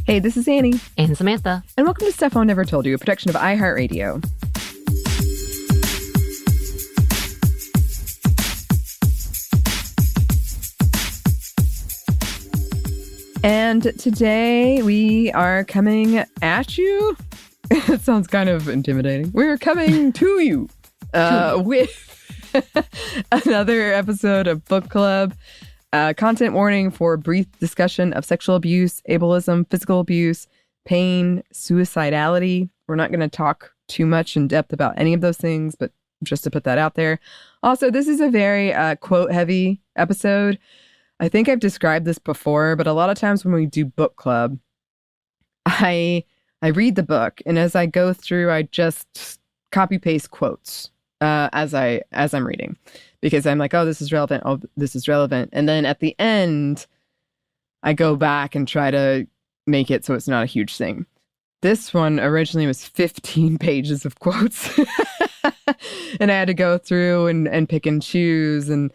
Hey, this is Anney. And Samantha. And welcome to Stuff I Never Told You, a production of iHeartRadio. And today we are coming at you. It sounds kind of intimidating. We're coming to you with another episode of Book Club. Content warning for brief discussion of sexual abuse, ableism, physical abuse, pain, suicidality. We're not going to talk too much in depth about any of those things, but just to put that out there. Also, this is a very quote-heavy episode. I think I've described this before, but a lot of times when we do book club, I read the book, and as I go through, I just copy-paste quotes as I'm reading. Because I'm like, oh, this is relevant. Oh, this is relevant. And then at the end, I go back and try to make it so it's not a huge thing. This one originally was 15 pages of quotes. And I had to go through and pick and choose. And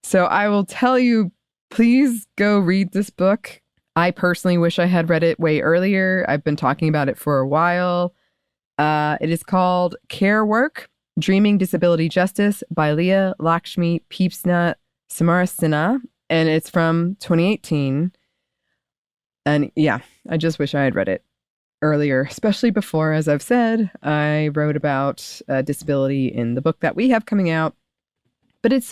so I will tell you, please go read this book. I personally wish I had read it way earlier. I've been talking about it for a while. It is called Care Work: Dreaming Disability Justice by Leah Lakshmi Piepzna-Samarasinha, and it's from 2018. And yeah, I just wish I had read it earlier, especially before, as I've said, I wrote about disability in the book that we have coming out. But it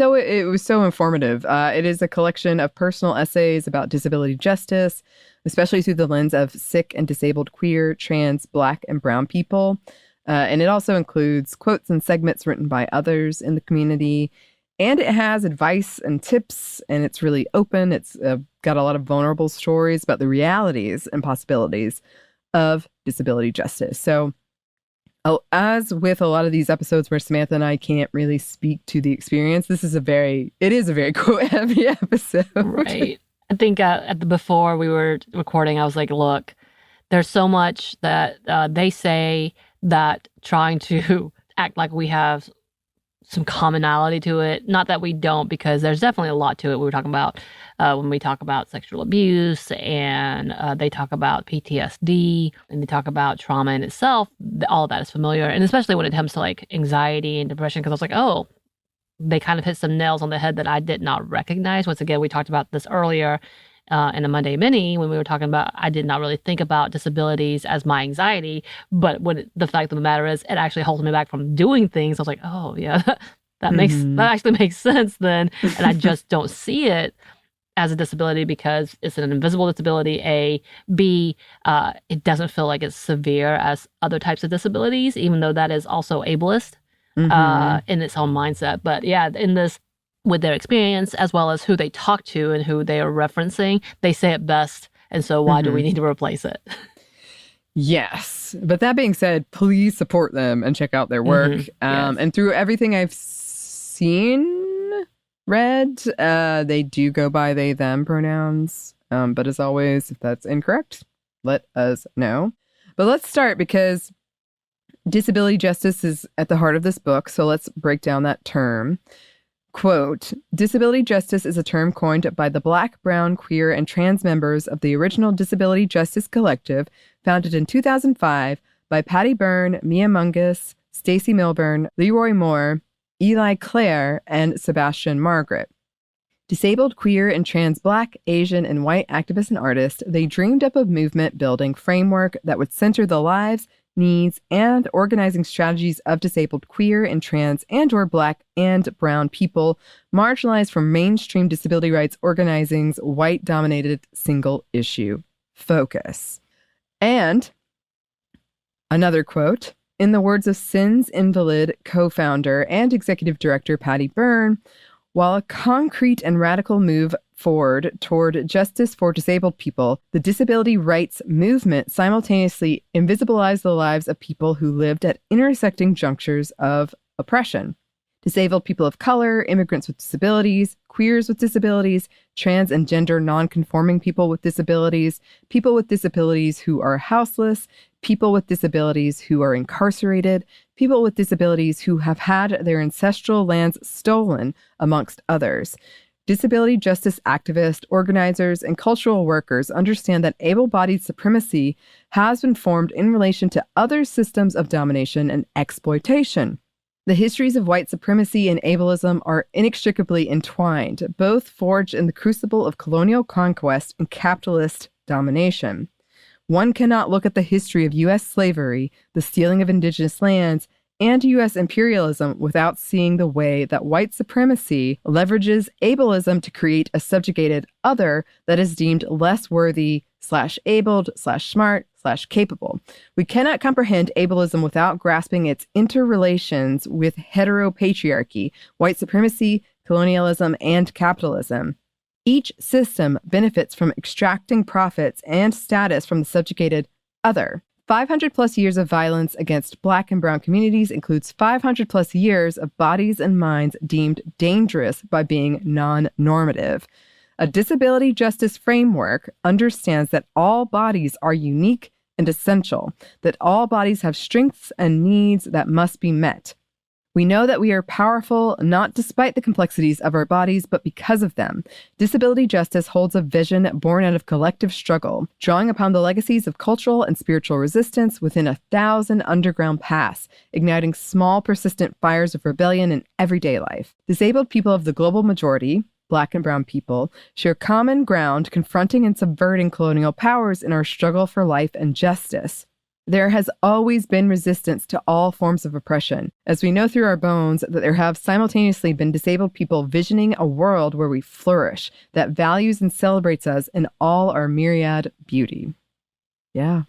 was so informative. It is a collection of personal essays about disability justice, especially through the lens of sick and disabled queer, trans, Black, and brown people. And it also includes quotes and segments written by others in the community. And it has advice and tips, and it's really open. It's got a lot of vulnerable stories about the realities and possibilities of disability justice. So as with a lot of these episodes where Samantha and I can't really speak to the experience, it is a very quote-heavy episode. Right. I think before we were recording, I was like, look, there's so much that they say that trying to act like we have some commonality to it. Not that we don't, because there's definitely a lot to it. We were talking about when we talk about sexual abuse, and they talk about PTSD, and they talk about trauma in itself. All of that is familiar, and especially when it comes to like anxiety and depression, because I was like, oh, they kind of hit some nails on the head that I did not recognize. Once again, we talked about this earlier in a Monday Mini, when we were talking about, I did not really think about disabilities as my anxiety, but the fact of the matter is, it actually holds me back from doing things. I was like, oh yeah, that actually makes sense then, and I just don't see it as a disability because it's an invisible disability. A, B, it doesn't feel like it's severe as other types of disabilities, even though that is also ableist in its own mindset. But yeah, in this, with their experience, as well as who they talk to and who they are referencing, they say it best. And so why do we need to replace it? Yes. But that being said, please support them and check out their work. Yes. And through everything I've read, they do go by they, them pronouns. But as always, if that's incorrect, let us know. But let's start, because disability justice is at the heart of this book. So let's break down that term. Quote, disability justice is a term coined by the Black, brown, queer, and trans members of the original Disability Justice Collective, founded in 2005 by Patty Byrne, Mia Mungus, Stacey Milburn, Leroy Moore, Eli Clare, and Sebastian Margaret. Disabled, queer, and trans Black, Asian, and white activists and artists, they dreamed up a movement-building framework that would center the lives, needs, and organizing strategies of disabled, queer, and trans and/or Black and brown people marginalized from mainstream disability rights organizing's white-dominated single-issue focus. And another quote, in the words of SIN's Invalid co-founder and executive director Patty Byrne, while a concrete and radical move forward toward justice for disabled people, the disability rights movement simultaneously invisibilized the lives of people who lived at intersecting junctures of oppression. Disabled people of color, immigrants with disabilities, queers with disabilities, trans and gender non-conforming people with disabilities who are houseless, people with disabilities who are incarcerated, people with disabilities who have had their ancestral lands stolen, amongst others. Disability justice activists, organizers, and cultural workers understand that able-bodied supremacy has been formed in relation to other systems of domination and exploitation. The histories of white supremacy and ableism are inextricably entwined, both forged in the crucible of colonial conquest and capitalist domination. One cannot look at the history of U.S. slavery, the stealing of indigenous lands, and U.S. imperialism without seeing the way that white supremacy leverages ableism to create a subjugated other that is deemed less worthy /abled /smart /capable. We cannot comprehend ableism without grasping its interrelations with heteropatriarchy, white supremacy, colonialism, and capitalism. Each system benefits from extracting profits and status from the subjugated other. 500 plus years of violence against Black and Brown communities includes 500 plus years of bodies and minds deemed dangerous by being non-normative. A disability justice framework understands that all bodies are unique and essential, that all bodies have strengths and needs that must be met. We know that we are powerful not despite the complexities of our bodies, but because of them. Disability justice holds a vision born out of collective struggle, drawing upon the legacies of cultural and spiritual resistance within 1,000 underground paths, igniting small, persistent fires of rebellion in everyday life. Disabled people of the global majority, Black and Brown people, share common ground confronting and subverting colonial powers in our struggle for life and justice. There has always been resistance to all forms of oppression, as we know through our bones that there have simultaneously been disabled people visioning a world where we flourish, that values and celebrates us in all our myriad beauty. Yeah.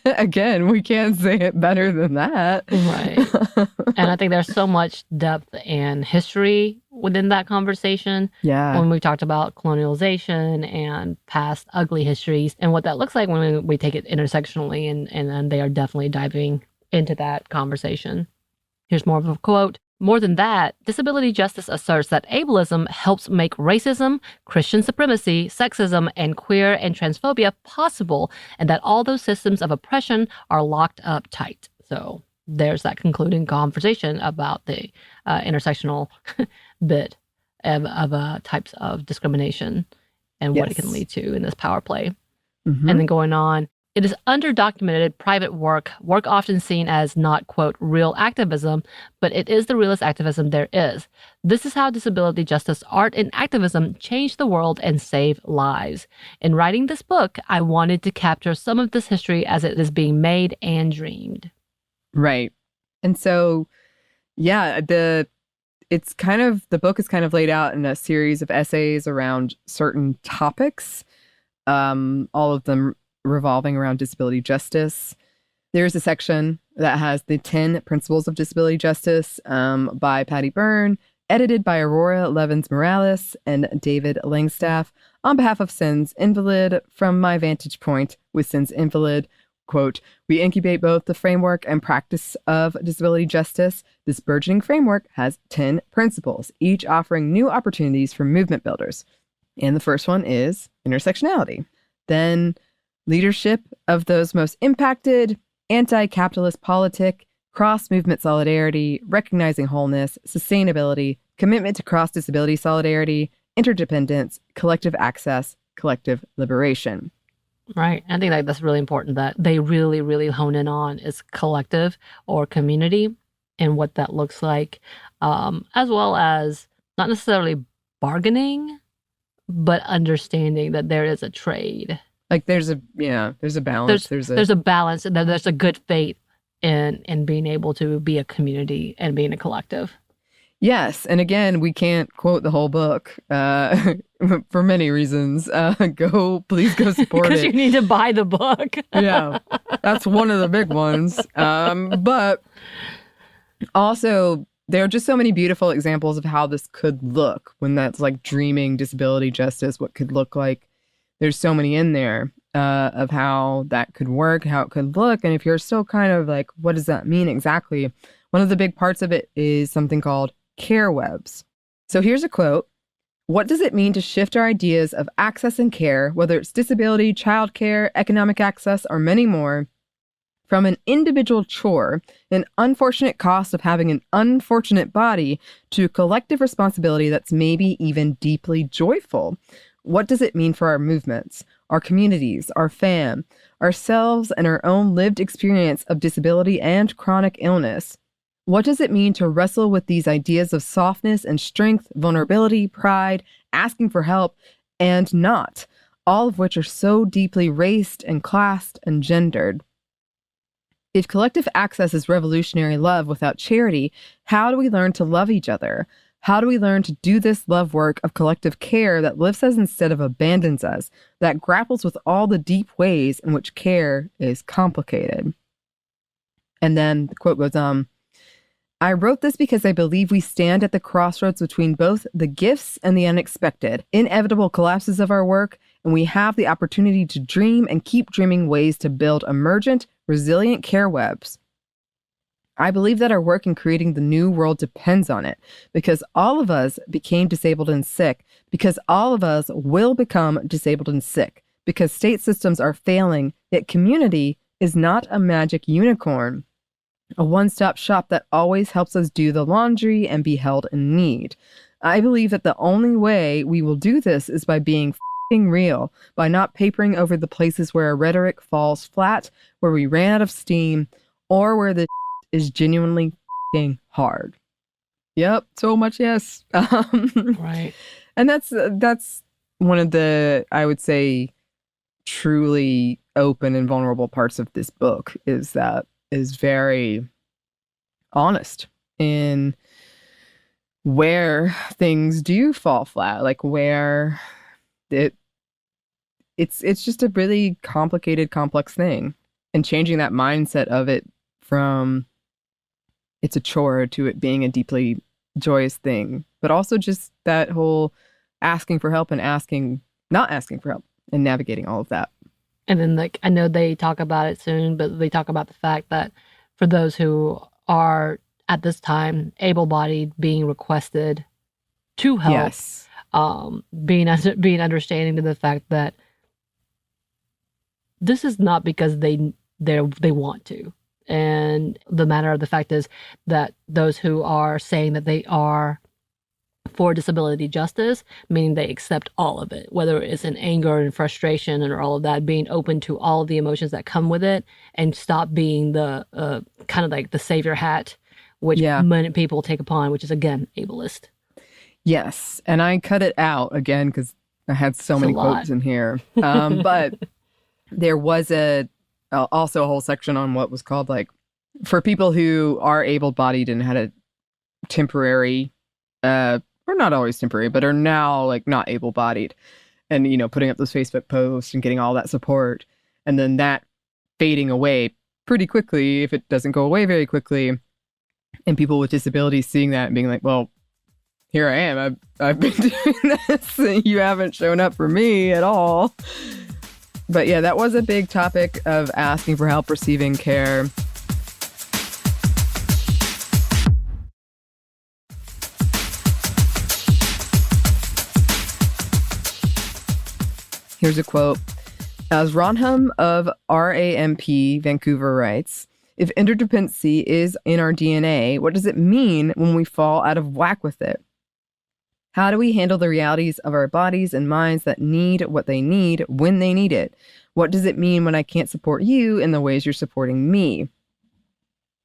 Again, we can't say it better than that. Right. And I think there's so much depth and history within that conversation. Yeah. When we talked about colonialization and past ugly histories and what that looks like when we take it intersectionally, and then they are definitely diving into that conversation. Here's more of a quote. More than that, disability justice asserts that ableism helps make racism, Christian supremacy, sexism, and queer and transphobia possible, and that all those systems of oppression are locked up tight. So there's that concluding conversation about the intersectional bit of types of discrimination and what it can lead to in this power play. Mm-hmm. And then going on, it is underdocumented private work often seen as not, quote, real activism, but it is the realest activism there is. This is how disability justice, art, and activism change the world and save lives. In writing this book, I wanted to capture some of this history as it is being made and dreamed. Right. And so, yeah, the book is kind of laid out in a series of essays around certain topics, all of them revolving around disability justice. There's a section that has the 10 Principles of Disability Justice by Patty Byrne, edited by Aurora Levins-Morales and David Langstaff on behalf of SIN's Invalid. From my vantage point with SIN's Invalid, quote, we incubate both the framework and practice of disability justice. This burgeoning framework has 10 principles, each offering new opportunities for movement builders. And the first one is intersectionality. Then leadership of those most impacted, anti-capitalist politic, cross-movement solidarity, recognizing wholeness, sustainability, commitment to cross-disability solidarity, interdependence, collective access, collective liberation. Right. I think that's really important that they really, really hone in on is collective or community and what that looks like, as well as not necessarily bargaining, but understanding that there is a trade. Like there's a balance. There's a balance, and there's a good faith in being able to be a community and being a collective. Yes, and again, we can't quote the whole book for many reasons. Please go support it because you need to buy the book. Yeah, that's one of the big ones. But also, there are just so many beautiful examples of how this could look when that's like dreaming disability justice. What could look like. There's so many in there of how that could work, how it could look. And if you're still kind of like, what does that mean exactly? One of the big parts of it is something called care webs. So here's a quote. What does it mean to shift our ideas of access and care, whether it's disability, childcare, economic access, or many more, From an individual chore, an unfortunate cost of having an unfortunate body, to a collective responsibility that's maybe even deeply joyful. What does it mean for our movements, our communities, our fam, ourselves, and our own lived experience of disability and chronic illness? What does it mean to wrestle with these ideas of softness and strength, vulnerability, pride, asking for help, and not, all of which are so deeply raced and classed and gendered? If collective access is revolutionary love without charity, how do we learn to love each other? How do we learn to do this love work of collective care that lifts us instead of abandons us, that grapples with all the deep ways in which care is complicated? And then the quote goes, I wrote this because I believe we stand at the crossroads between both the gifts and the unexpected, inevitable collapses of our work, and we have the opportunity to dream and keep dreaming ways to build emergent, resilient care webs. I believe that our work in creating the new world depends on it, because all of us became disabled and sick, because all of us will become disabled and sick, because state systems are failing, yet community is not a magic unicorn, a one-stop shop that always helps us do the laundry and be held in need. I believe that the only way we will do this is by being f***ing real, by not papering over the places where our rhetoric falls flat, where we ran out of steam, or where the is genuinely f***ing hard. Yep, so much yes. Right. And that's one of the, I would say, truly open and vulnerable parts of this book, is that is very honest in where things do fall flat, like where it's just a really complicated, complex thing, and changing that mindset of it from it's a chore to it being a deeply joyous thing, but also just that whole asking for help and not asking for help and navigating all of that. And then, like, I know they talk about it soon, but they talk about the fact that for those who are at this time able-bodied, being requested to help, Yes. being understanding to the fact that this is not because they want to. And the matter of the fact is that those who are saying that they are for disability justice, meaning they accept all of it, whether it's in anger and frustration and all of that, being open to all of the emotions that come with it, and stop being the kind of like the savior hat, which many people take upon, which is, again, ableist. Yes. And I cut it out again because I had so many quotes in here. But there was also a whole section on what was called, like, for people who are able-bodied and had a temporary, or not always temporary, but are now, like, not able-bodied, and, you know, putting up those Facebook posts and getting all that support, and then that fading away pretty quickly if it doesn't go away very quickly, and people with disabilities seeing that and being like, well, here I am, I've been doing this, and you haven't shown up for me at all. But yeah, that was a big topic of asking for help, receiving care. Here's a quote. As Ronham of RAMP Vancouver writes, if interdependency is in our DNA, what does it mean when we fall out of whack with it? How do we handle the realities of our bodies and minds that need what they need when they need it? What does it mean when I can't support you in the ways you're supporting me?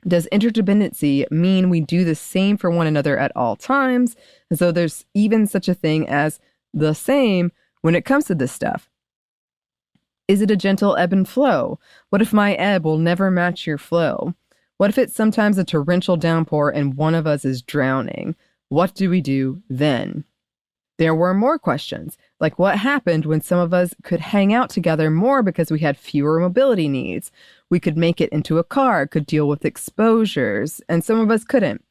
Does interdependency mean we do the same for one another at all times, as though there's even such a thing as the same when it comes to this stuff? Is it a gentle ebb and flow? What if my ebb will never match your flow? What if it's sometimes a torrential downpour and one of us is drowning? What do we do then? There were more questions, like what happened when some of us could hang out together more because we had fewer mobility needs. We could make it into a car, could deal with exposures, and some of us couldn't.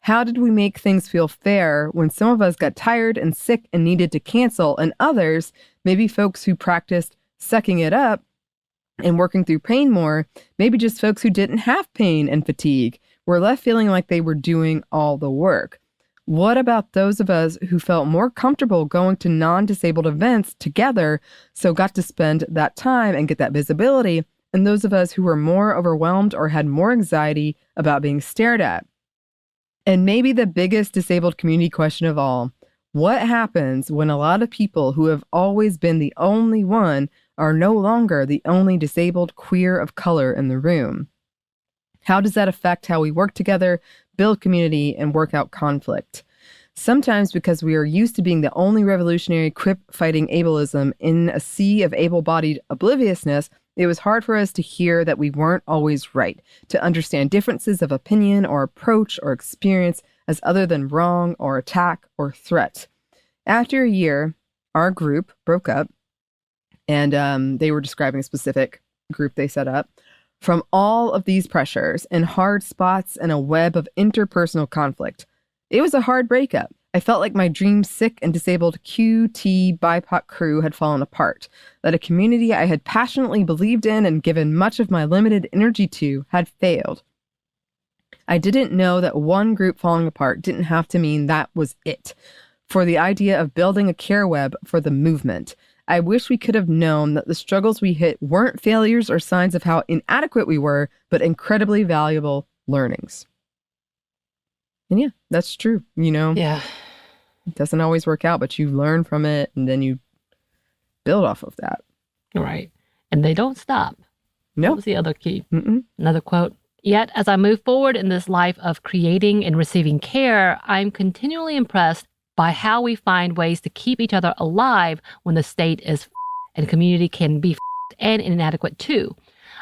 How did we make things feel fair when some of us got tired and sick and needed to cancel, and others, maybe folks who practiced sucking it up and working through pain more, maybe just folks who didn't have pain and fatigue, were left feeling like they were doing all the work? What about those of us who felt more comfortable going to non-disabled events together, so got to spend that time and get that visibility, and those of us who were more overwhelmed or had more anxiety about being stared at. And maybe the biggest disabled community question of all, what happens when a lot of people who have always been the only one are no longer the only disabled queer of color in the room? How does that affect how we work together, build community, and work out conflict? Sometimes because we are used to being the only revolutionary quip fighting ableism in a sea of able-bodied obliviousness, it was hard for us to hear that we weren't always right, to understand differences of opinion or approach or experience as other than wrong or attack or threat. After a year, our group broke up, and they were describing a specific group they set up. From all of these pressures and hard spots and a web of interpersonal conflict, it was a hard breakup. I felt like my dream sick and disabled QT BIPOC crew had fallen apart, that a community I had passionately believed in and given much of my limited energy to had failed. I didn't know that one group falling apart didn't have to mean that was it. For the idea of building a care web for the movement, I wish we could have known that the struggles we hit weren't failures or signs of how inadequate we were, but incredibly valuable learnings. And yeah, that's true. Yeah. It doesn't always work out, but you learn from it and then you build off of that. Right. And they don't stop. No. What was the other key? Mm-mm. Another quote. Yet, as I move forward in this life of creating and receiving care, I'm continually impressed by how we find ways to keep each other alive when the state is and community can be and inadequate too.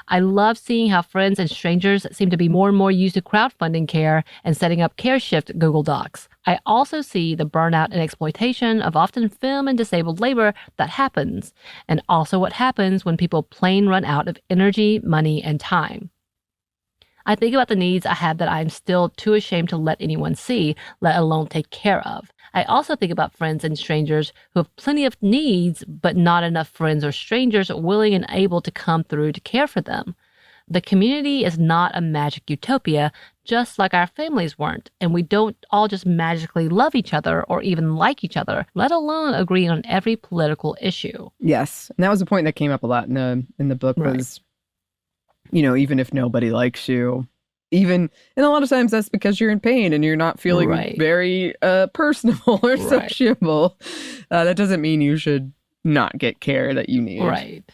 I love seeing how friends and strangers seem to be more and more used to crowdfunding care and setting up care shift Google Docs. I also see the burnout and exploitation of often femme and disabled labor that happens, and also what happens when people plain run out of energy, money, and time. I think about the needs I have that I'm still too ashamed to let anyone see, let alone take care of. I also think about friends and strangers who have plenty of needs, but not enough friends or strangers willing and able to come through to care for them. The community is not a magic utopia, just like our families weren't, and we don't all just magically love each other or even like each other, let alone agree on every political issue. Yes, and that was a point that came up a lot in the book was, even if nobody likes you, and a lot of times that's because you're in pain and you're not feeling very personable or sociable. That doesn't mean you should not get care that you need. Right.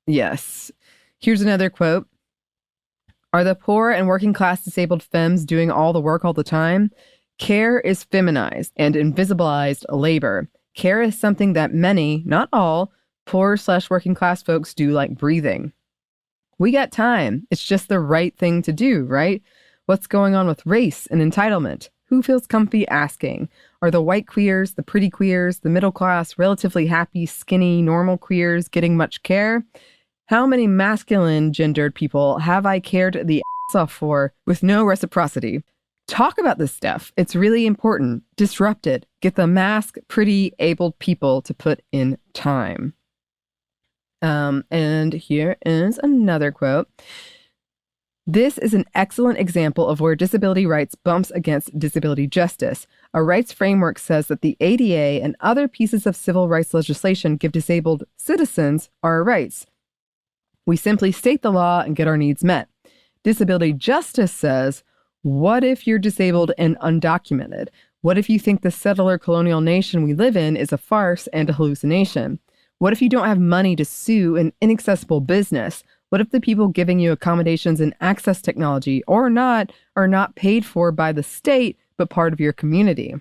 Yes. Here's another quote. Are the poor and working class disabled femmes doing all the work all the time? Care is feminized and invisibilized labor. Care is something that many, not all, poor/working class folks do, like breathing. We got time. It's just the right thing to do, right? What's going on with race and entitlement? Who feels comfy asking? Are the white queers, the pretty queers, the middle class, relatively happy, skinny, normal queers getting much care? How many masculine gendered people have I cared the ass off for with no reciprocity? Talk about this stuff. It's really important. Disrupt it. Get the mask, pretty, abled people to put in time. And here is another quote. This is an excellent example of where disability rights bumps against disability justice. A rights framework says that the ADA and other pieces of civil rights legislation give disabled citizens our rights. We simply state the law and get our needs met. Disability justice says, what if you're disabled and undocumented? What if you think the settler colonial nation we live in is a farce and a hallucination? What if you don't have money to sue an inaccessible business? What if the people giving you accommodations and access technology or not are not paid for by the state, but part of your community?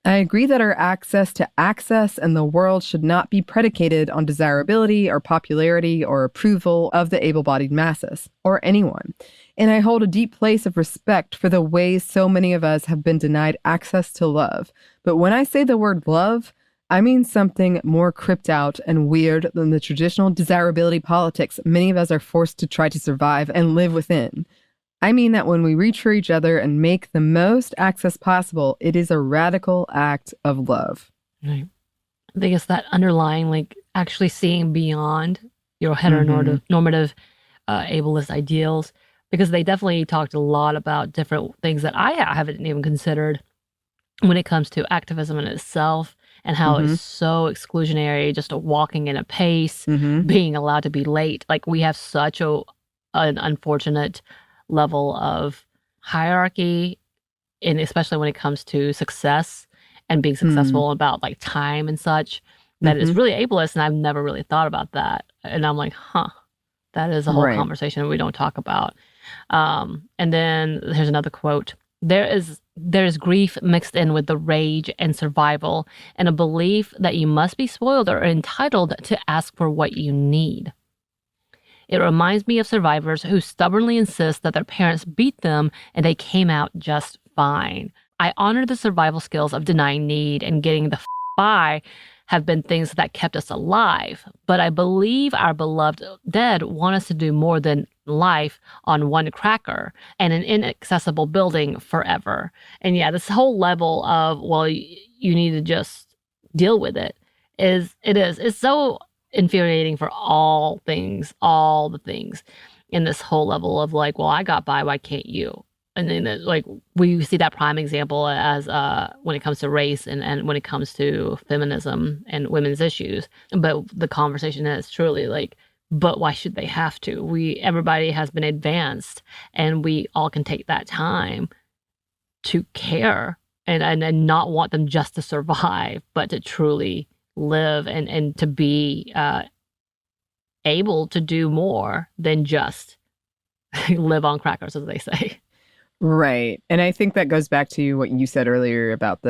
I agree that our access to access and the world should not be predicated on desirability or popularity or approval of the able-bodied masses or anyone. And I hold a deep place of respect for the ways so many of us have been denied access to love. But when I say the word love, I mean something more crypted out and weird than the traditional desirability politics many of us are forced to try to survive and live within. I mean that when we reach for each other and make the most access possible, it is a radical act of love. Right. I think it's that underlying, actually seeing beyond your heteronormative ableist ideals, because they definitely talked a lot about different things that I haven't even considered when it comes to activism in itself and how it's so exclusionary, just walking in a pace, being allowed to be late. Like, we have such an unfortunate level of hierarchy, and especially when it comes to success and being successful about like time and such, that it's really ableist. And I've never really thought about that. And I'm like, that is a whole conversation we don't talk about. And then here's another quote. There's grief mixed in with the rage and survival, and a belief that you must be spoiled or entitled to ask for what you need. It reminds me of survivors who stubbornly insist that their parents beat them and they came out just fine. I honor the survival skills of denying need and getting the by have been things that kept us alive, but I believe our beloved dead want us to do more than life on one cracker and an inaccessible building forever. And yeah, this whole level of, well, you need to just deal with it it's so infuriating for all the things in this whole level of like, well, I got by, why can't you? And then like we see that prime example as when it comes to race and when it comes to feminism and women's issues. But the conversation is truly like, but why should they have to? Everybody has been advanced, and we all can take that time to care and not want them just to survive, but to truly live and to be able to do more than just live on crackers, as they say. Right. And I think that goes back to what you said earlier about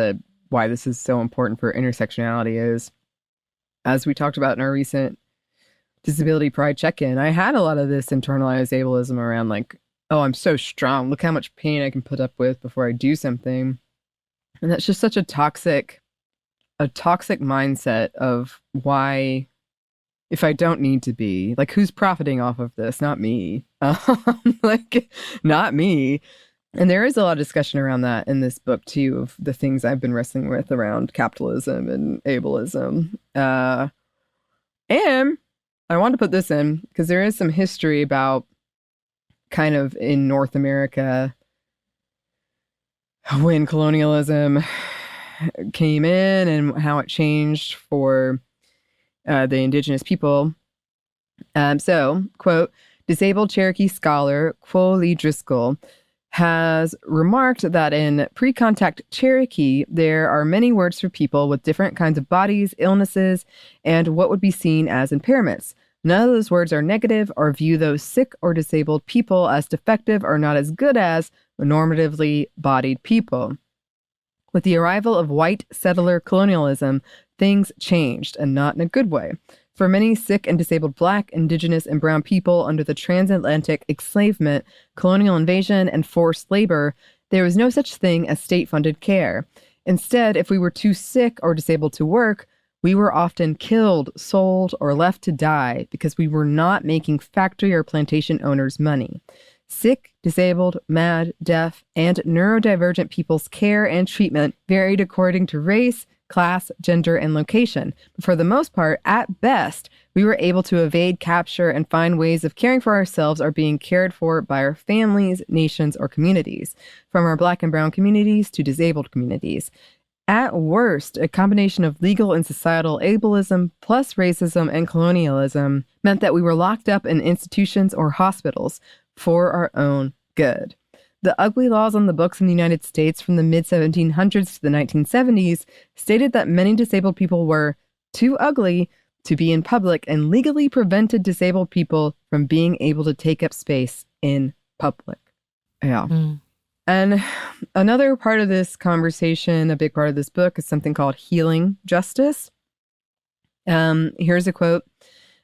why this is so important for intersectionality is, as we talked about in our recent Disability Pride check-in, I had a lot of this internalized ableism around like, oh, I'm so strong. Look how much pain I can put up with before I do something. And that's just such a toxic mindset of why, if I don't need to be, like, who's profiting off of this? Not me. Like, not me. And there is a lot of discussion around that in this book, too, of the things I've been wrestling with around capitalism and ableism. And I wanted to put this in because there is some history about kind of in North America when colonialism came in and how it changed for the indigenous people. So, quote, disabled Cherokee scholar Quo Lee Driscoll has remarked that in pre-contact Cherokee, there are many words for people with different kinds of bodies, illnesses, and what would be seen as impairments. None of those words are negative or view those sick or disabled people as defective or not as good as normatively bodied people. With the arrival of white settler colonialism, things changed, and not in a good way. For many sick and disabled Black, Indigenous, and Brown people under the transatlantic enslavement, colonial invasion, and forced labor, there was no such thing as state-funded care. Instead, if we were too sick or disabled to work, we were often killed, sold, or left to die because we were not making factory or plantation owners money. Sick, disabled, mad, deaf, and neurodivergent people's care and treatment varied according to race, class, gender, and location. But for the most part, at best, we were able to evade capture and find ways of caring for ourselves or being cared for by our families, nations, or communities, from our Black and Brown communities to disabled communities. At worst, a combination of legal and societal ableism plus racism and colonialism meant that we were locked up in institutions or hospitals for our own good. The ugly laws on the books in the United States from the mid-1700s to the 1970s stated that many disabled people were too ugly to be in public and legally prevented disabled people from being able to take up space in public. Yeah. And another part of this conversation, a big part of this book, is something called healing justice. Here's a quote.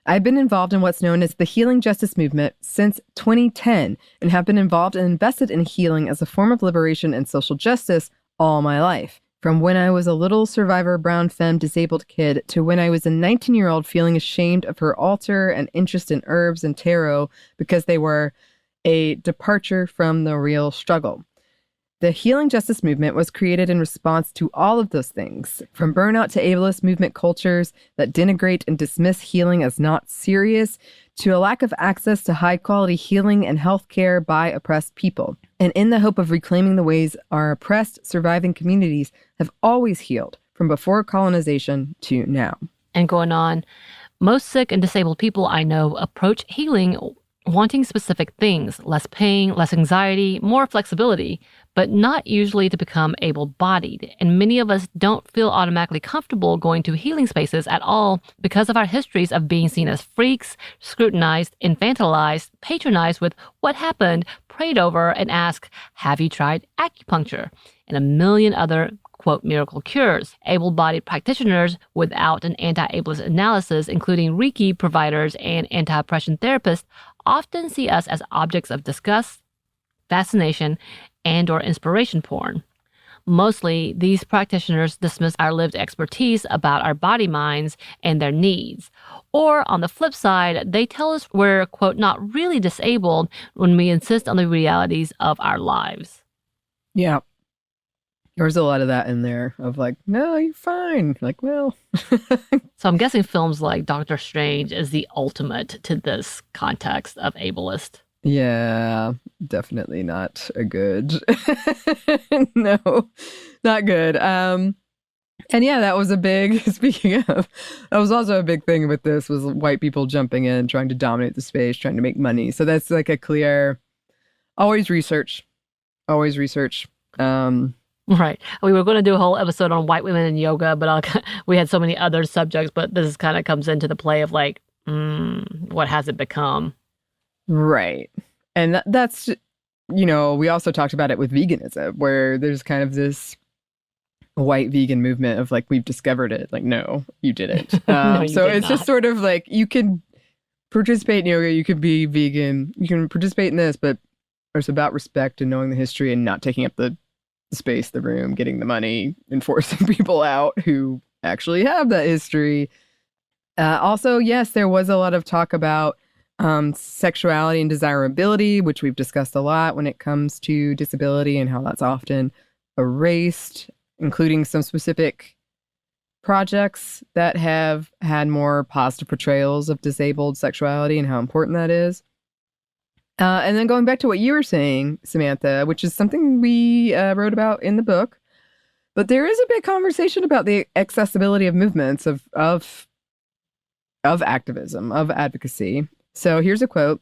I've been involved in what's known as the healing justice movement since 2010 and have been involved and invested in healing as a form of liberation and social justice all my life. From when I was a little survivor brown femme disabled kid to when I was a 19-year-old feeling ashamed of her altar and interest in herbs and tarot because they were a departure from the real struggle. The healing justice movement was created in response to all of those things, from burnout to ableist movement cultures that denigrate and dismiss healing as not serious, to a lack of access to high-quality healing and health care by oppressed people. And in the hope of reclaiming the ways our oppressed, surviving communities have always healed, from before colonization to now. And going on, most sick and disabled people I know approach healing wanting specific things: less pain, less anxiety, more flexibility, but not usually to become able-bodied. And many of us don't feel automatically comfortable going to healing spaces at all because of our histories of being seen as freaks, scrutinized, infantilized, patronized with what happened, prayed over, and asked, have you tried acupuncture? And a million other quote, miracle cures. Able-bodied practitioners without an anti-ableist analysis, including Reiki providers and anti-oppression therapists, often see us as objects of disgust, fascination, and or inspiration porn. Mostly, these practitioners dismiss our lived expertise about our body minds and their needs. Or, on the flip side, they tell us we're, quote, not really disabled when we insist on the realities of our lives. Yeah. There's a lot of that in there of like, no, you're fine. Like, well. So I'm guessing films like Doctor Strange is the ultimate to this context of ableist. Yeah, definitely not a good. No, not good. And yeah, that was a big, speaking of, that was also a big thing with this was white people jumping in, trying to dominate the space, trying to make money. So that's like a clear, always research. Right. We were going to do a whole episode on white women and yoga, but we had so many other subjects, but this kind of comes into the play of like, what has it become? Right. And that's, you know, we also talked about it with veganism, where there's kind of this white vegan movement of like, we've discovered it. Like, no, you didn't. No, you so did it's not. just sort of like, you can participate in yoga, you can be vegan, you can participate in this, but it's about respect and knowing the history and not taking up the space, the room, getting the money, and forcing people out who actually have that history. Also, yes, there was a lot of talk about sexuality and desirability, which we've discussed a lot when it comes to disability and how that's often erased, including some specific projects that have had more positive portrayals of disabled sexuality and how important that is. And then going back to what you were saying, Samantha, which is something we wrote about in the book, but there is a big conversation about the accessibility of movements of activism, of advocacy. So here's a quote.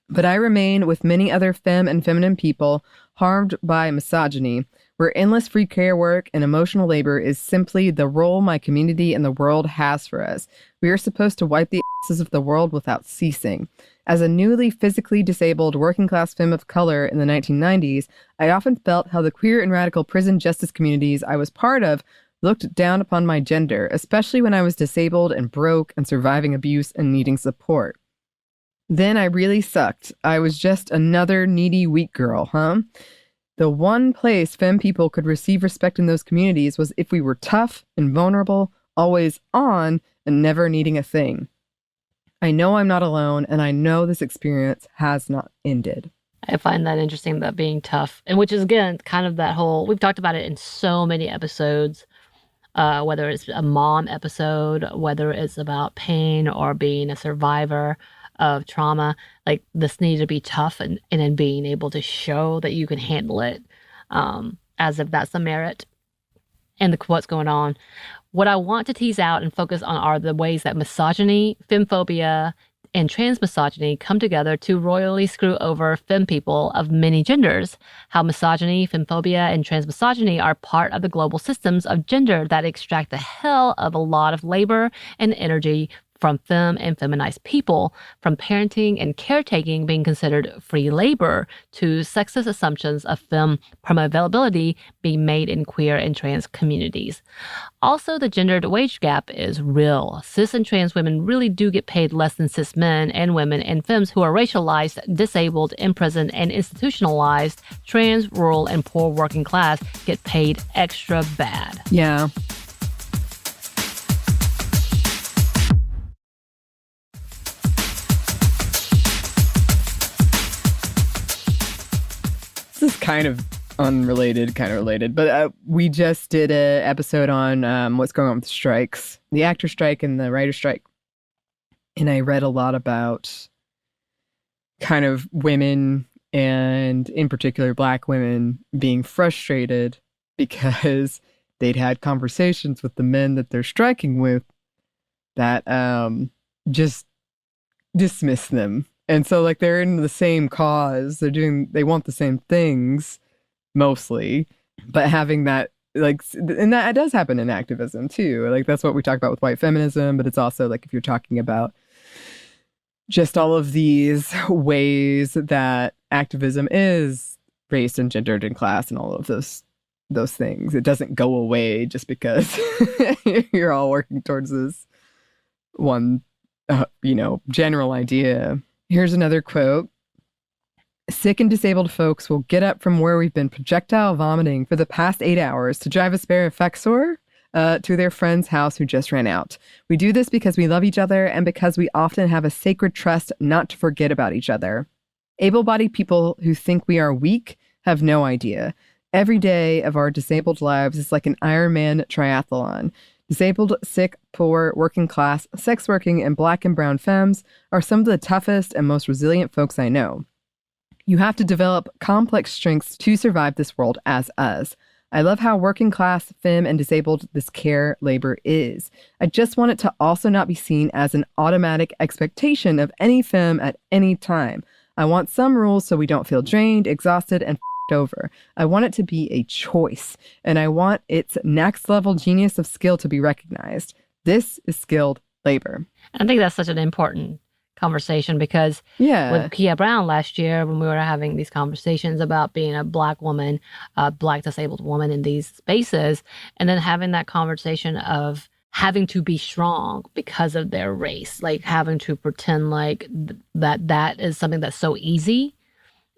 "But I remain with many other femme and feminine people harmed by misogyny, where endless free care work and emotional labor is simply the role my community and the world has for us. We are supposed to wipe the asses of the world without ceasing. As a newly physically disabled working class femme of color in the 1990s, I often felt how the queer and radical prison justice communities I was part of looked down upon my gender, especially when I was disabled and broke and surviving abuse and needing support. Then I really sucked. I was just another needy, weak girl, huh? The one place femme people could receive respect in those communities was if we were tough and vulnerable, always on, and never needing a thing. I know I'm not alone, and I know this experience has not ended." I find that interesting, that being tough, and which is, again, kind of that whole, we've talked about it in so many episodes, whether it's a mom episode, whether it's about pain or being a survivor of trauma, like this need to be tough and then being able to show that you can handle it, as if that's the merit and what's going on. What I want to tease out and focus on are the ways that misogyny, femphobia, and transmisogyny come together to royally screw over femme people of many genders. How misogyny, femphobia, and transmisogyny are part of the global systems of gender that extract the hell of a lot of labor and energy from femme and feminized people, from parenting and caretaking being considered free labor to sexist assumptions of femme promo-availability being made in queer and trans communities. Also, the gendered wage gap is real. Cis and trans women really do get paid less than cis men and women, and femmes who are racialized, disabled, imprisoned, and institutionalized, trans, rural, and poor working class get paid extra bad. Yeah. This is kind of unrelated, kind of related, but we just did an episode on what's going on with the strikes, the actor strike and the writer strike. And I read a lot about kind of women, and in particular Black women, being frustrated because they'd had conversations with the men that they're striking with that just dismiss them. And so like they're in the same cause, they want the same things mostly, but having that like, and that does happen in activism too. Like that's what we talk about with white feminism, but it's also like if you're talking about just all of these ways that activism is race and gendered and class and all of those things. It doesn't go away just because you're all working towards this one, general idea. Here's another quote. Sick and disabled folks will get up from where we've been projectile vomiting for the past 8 hours to drive a spare effexor to their friend's house who just ran out. We do this because we love each other and because we often have a sacred trust not to forget about each other. Able-bodied people who think we are weak have no idea. Every day of our disabled lives is like an Ironman triathlon. Disabled, sick, poor, working class, sex working, and black and brown femmes are some of the toughest and most resilient folks I know. You have to develop complex strengths to survive this world as us. I love how working class, femme, and disabled this care labor is. I just want it to also not be seen as an automatic expectation of any femme at any time. I want some rules so we don't feel drained, exhausted, and over. I want it to be a choice, and I want its next level genius of skill to be recognized. This is skilled labor. I think that's such an important conversation because with Kia Brown last year, when we were having these conversations about being a Black woman, a Black disabled woman in these spaces, and then having that conversation of having to be strong because of their race, like having to pretend like that is something that's so easy.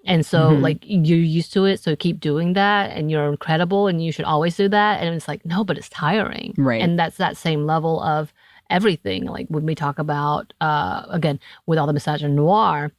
And so like you're used to it, so keep doing that and you're incredible and you should always do that. And it's like, no, but it's tiring. Right. And that's that same level of everything. Like when we talk about, again, with all the misogynoir,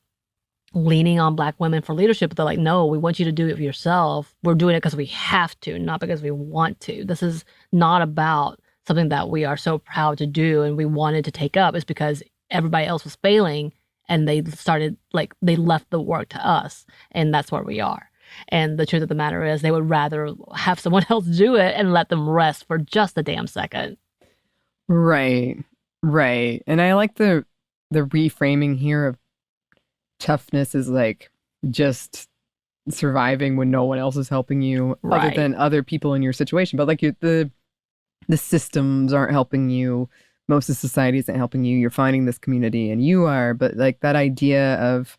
leaning on Black women for leadership, they're like, no, we want you to do it for yourself. We're doing it because we have to, not because we want to. This is not about something that we are so proud to do and we wanted to take up. It's because everybody else was failing and they started, like, they left the work to us. And that's where we are. And the truth of the matter is they would rather have someone else do it and let them rest for just a damn second. Right. And I like the reframing here of toughness is like just surviving when no one else is helping you other than other people in your situation. But like the systems aren't helping you. Most of society isn't helping you. You're finding this community and you are. But like that idea of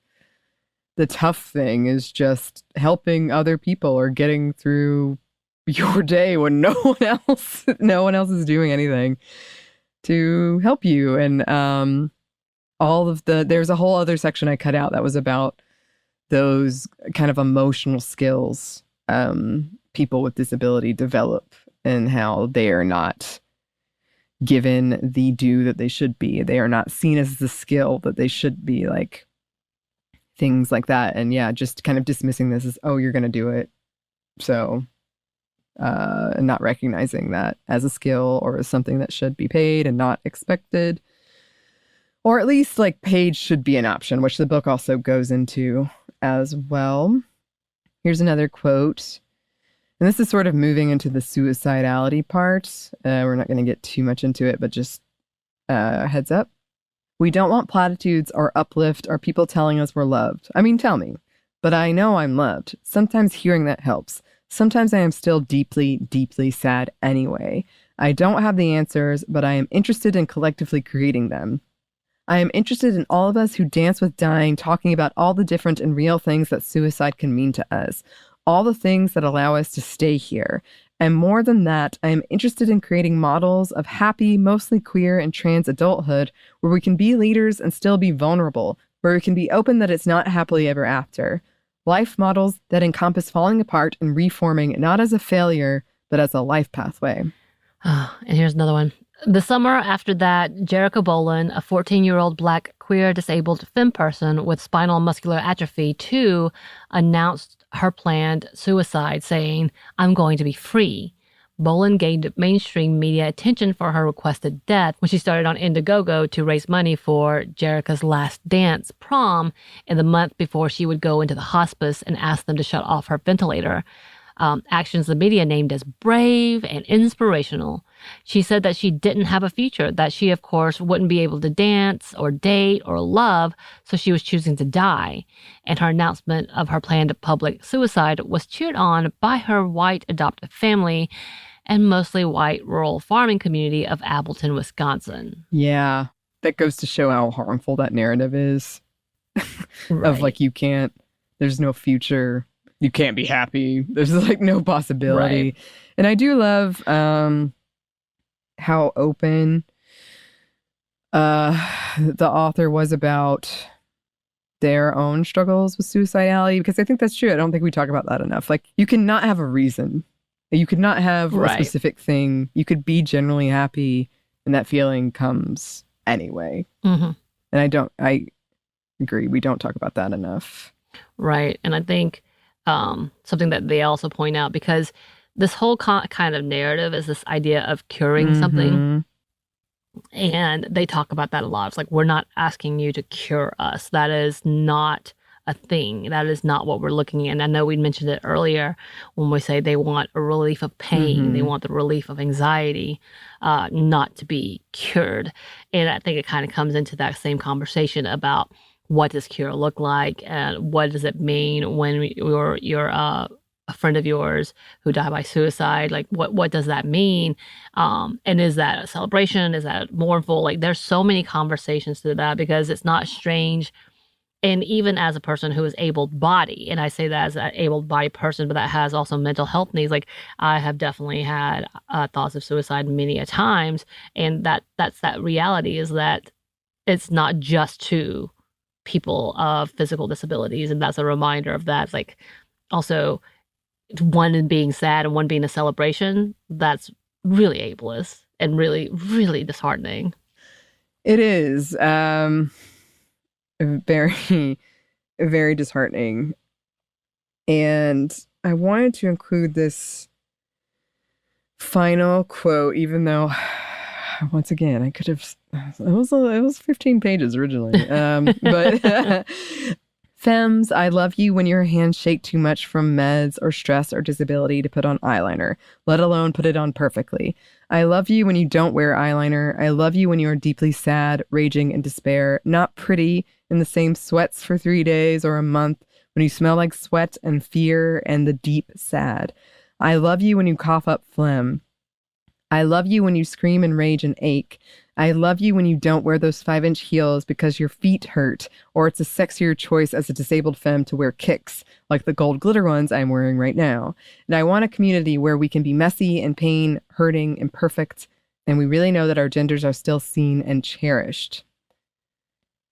the tough thing is just helping other people or getting through your day when no one else is doing anything to help you. And there's a whole other section I cut out that was about those kind of emotional skills people with disability develop and how they are not given the due that they should be. They are not seen as the skill that they should be, like things like that. And yeah, just kind of dismissing this as, oh, you're going to do it. So, and not recognizing that as a skill or as something that should be paid and not expected. Or at least like paid should be an option, which the book also goes into as well. Here's another quote. And this is sort of moving into the suicidality part. We're not going to get too much into it, but just heads up. We don't want platitudes or uplift or people telling us we're loved. I mean, tell me. But I know I'm loved. Sometimes hearing that helps. Sometimes I am still deeply, deeply sad anyway. I don't have the answers, but I am interested in collectively creating them. I am interested in all of us who dance with dying, talking about all the different and real things that suicide can mean to us. All the things that allow us to stay here. And more than that, I am interested in creating models of happy, mostly queer and trans adulthood where we can be leaders and still be vulnerable, where we can be open that it's not happily ever after. Life models that encompass falling apart and reforming not as a failure, but as a life pathway. And here's another one. The summer after that, Jerica Boland, a 14-year-old Black queer disabled femme person with spinal muscular atrophy, too, announced her planned suicide, saying, "I'm going to be free." Boland gained mainstream media attention for her requested death when she started on Indiegogo to raise money for Jerica's last dance prom in the month before she would go into the hospice and ask them to shut off her ventilator. actions the media named as brave and inspirational. She said that she didn't have a future, that she, of course, wouldn't be able to dance or date or love, so she was choosing to die. And her announcement of her planned public suicide was cheered on by her white adoptive family and mostly white rural farming community of Appleton, Wisconsin. Yeah, that goes to show how harmful that narrative is. Right. Of like, you can't, there's no future, you can't be happy, there's like no possibility. Right. And I do love how open the author was about their own struggles with suicidality, because I think that's true. I don't think we talk about that enough. Like, you cannot have a reason. You could not have a specific thing. You could be generally happy, and that feeling comes anyway. Mm-hmm. And I agree. We don't talk about that enough. Right. And I think something that they also point out, because this whole kind of narrative is this idea of curing something. And they talk about that a lot. It's like, we're not asking you to cure us. That is not a thing. That is not what we're looking at. And I know we mentioned it earlier when we say they want a relief of pain. They want the relief of anxiety, not to be cured. And I think it kind of comes into that same conversation about what does cure look like, and what does it mean when you're a friend of yours who died by suicide? Like, what does that mean? And is that a celebration? Is that mournful? Like, there's so many conversations to that, because it's not strange. And even as a person who is able-bodied, and I say that as an able-bodied person, but that has also mental health needs, like, I have definitely had thoughts of suicide many a times, and that's that reality, is that it's not just to people of physical disabilities, and that's a reminder of that. It's like, also, one being sad and one being a celebration, that's really ableist and really, really disheartening. It is very, very disheartening. And I wanted to include this final quote, even though, once again, I could have, it was 15 pages originally. But Femmes, I love you when your hands shake too much from meds or stress or disability to put on eyeliner, let alone put it on perfectly. I love you when you don't wear eyeliner. I love you when you are deeply sad, raging in despair, not pretty, in the same sweats for 3 days or a month, when you smell like sweat and fear and the deep sad. I love you when you cough up phlegm. I love you when you scream and rage and ache. I love you when you don't wear those 5-inch heels because your feet hurt, or it's a sexier choice as a disabled femme to wear kicks, like the gold glitter ones I'm wearing right now. And I want a community where we can be messy and pain, hurting, imperfect, and we really know that our genders are still seen and cherished.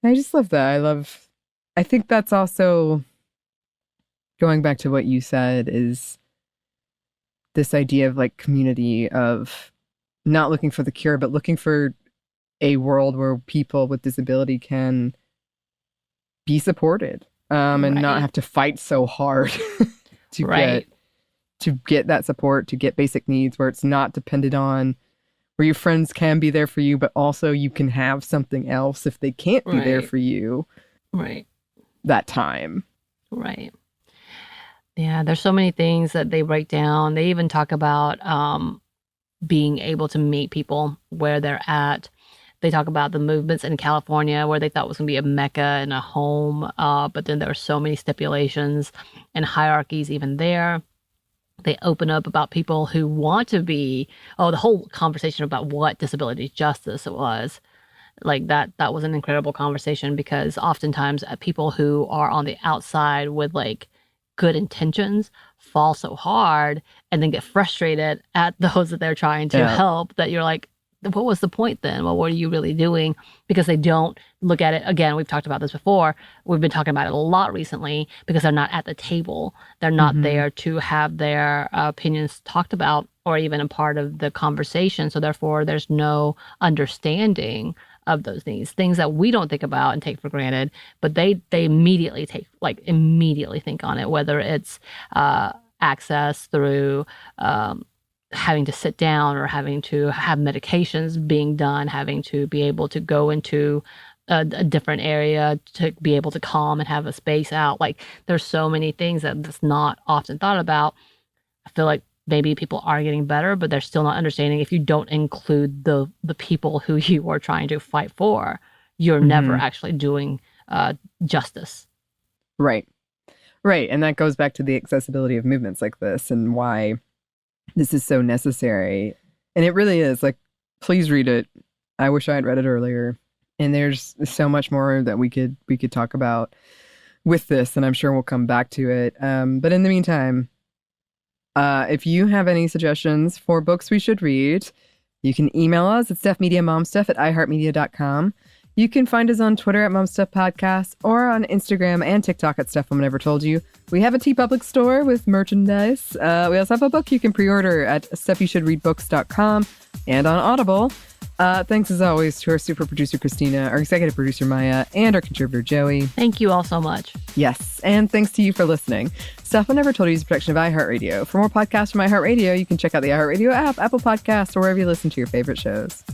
I just love that. I think that's also, going back to what you said, is this idea of like community, of not looking for the cure, but looking for a world where people with disability can be supported, and not have to fight so hard to get that support, to get basic needs, where it's not dependent on, where your friends can be there for you, but also you can have something else if they can't be there for you that time. Right. Yeah, there's so many things that they break down. They even talk about being able to meet people where they're at. They talk about the movements in California where they thought was going to be a mecca and a home, but then there were so many stipulations and hierarchies even there. They open up about people who want to be, the whole conversation about what disability justice was. Like that was an incredible conversation, because oftentimes people who are on the outside with like good intentions fall so hard and then get frustrated at those that they're trying to help, that you're like, what was the point then? Well, what are you really doing? Because they don't look at it. Again, we've talked about this before. We've been talking about it a lot recently, because they're not at the table. They're not there to have their opinions talked about or even a part of the conversation. So therefore, there's no understanding of those things that we don't think about and take for granted, but they immediately think on it, whether it's access through having to sit down, or having to have medications being done, having to be able to go into a different area to be able to calm and have a space out. Like, there's so many things that's not often thought about. I feel like maybe people are getting better, but they're still not understanding if you don't include the people who you are trying to fight for, you're never actually doing justice. Right. Right. And that goes back to the accessibility of movements like this and why this is so necessary. And it really is. Like, please read it. I wish I had read it earlier. And there's so much more that we could talk about with this, and I'm sure we'll come back to it. But in the meantime, if you have any suggestions for books we should read, you can email us at stuffmediamomstuff@iheartmedia.com. You can find us on Twitter at MomStuffPodcast or on Instagram and TikTok at Stuff Mom Never Told You. We have a TeePublic store with merchandise. We also have a book you can pre-order at stuffyoushouldreadbooks.com and on Audible. Thanks as always to our super producer Christina, our executive producer Maya, and our contributor Joey. Thank you all so much. Yes, and thanks to you for listening. Stuff Mom Never Told You is a production of iHeartRadio. For more podcasts from iHeartRadio, you can check out the iHeartRadio app, Apple Podcasts, or wherever you listen to your favorite shows.